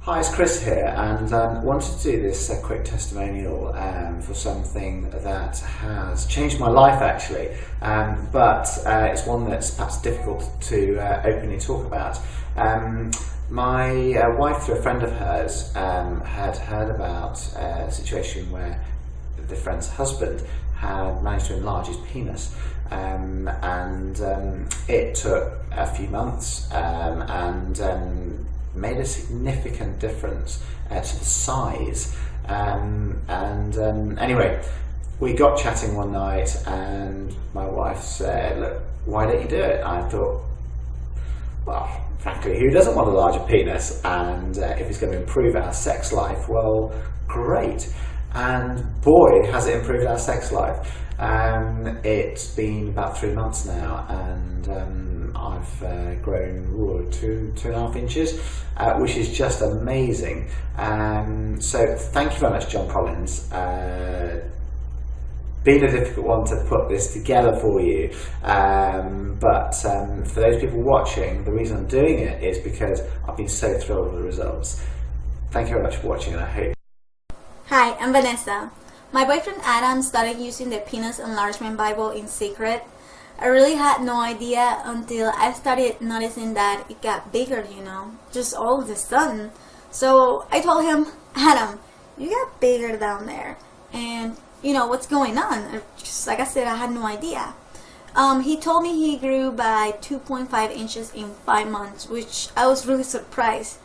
Hi, it's Chris here, and wanted to do this quick testimonial for something that has changed my life actually, but it's one that's perhaps difficult to openly talk about. My wife, through a friend of hers, had heard about a situation where the friend's husband had managed to enlarge his penis, and it took a few months and made a significant difference to the size. Anyway, we got chatting one night and my wife said, "Look, why don't you do it?" I thought, well, frankly, who doesn't want a larger penis? And if it's going to improve our sex life, well, great. And boy, has it improved our sex life. It's been about 3 months now, and I've grown 2.5 inches, which is just amazing. So thank you very much, John Collins. Been a difficult one to put this together for you, but for those people watching, the reason I'm doing it is because I've been so thrilled with the results. Thank you very much for watching, and I hope. Hi, I'm Vanessa. My boyfriend Adam started using the Pennis enlargement Bible in secret. I really had no idea until I started noticing that it got bigger, just all of a sudden. So I told him, Adam, you got bigger down there, and what's going on? Just like I said, I had no idea. He told me he grew by 2.5 inches in 5 months, which I was really surprised.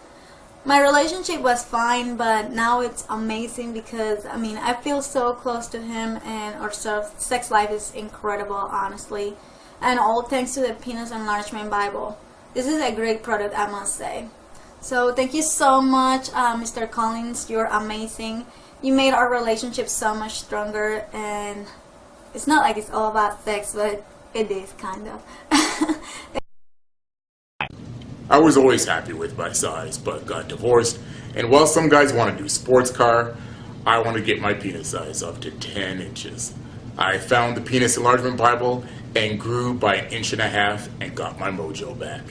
My relationship was fine, but now it's amazing because I feel so close to him, and our sex life is incredible, honestly, and all thanks to the Pennis enlargement Bible. This is a great product, I must say. So thank you so much, Mr. Collins. You're amazing. You made our relationship so much stronger, and it's not like it's all about sex, but it is kind of. I was always happy with my size, but got divorced, and while some guys want to do sports car, I want to get my penis size up to 10 inches. I found the Pennis enlargement Bible and grew by 1.5 inches and got my mojo back.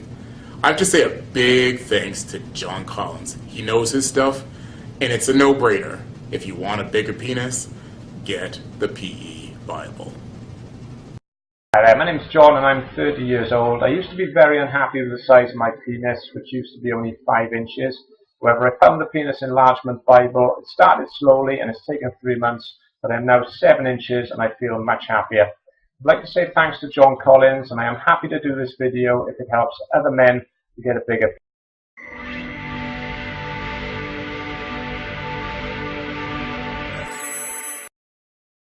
I have to say a big thanks to John Collins. He knows his stuff, and it's a no-brainer. If you want a bigger penis, get the PE Bible. Hi there, my name's John and I'm 30 years old. I used to be very unhappy with the size of my penis, which used to be only 5 inches. However, I found the Pennis enlargement Bible. It started slowly and it's taken 3 months, but I'm now 7 inches and I feel much happier. I'd like to say thanks to John Collins, and I am happy to do this video if it helps other men to get a bigger penis.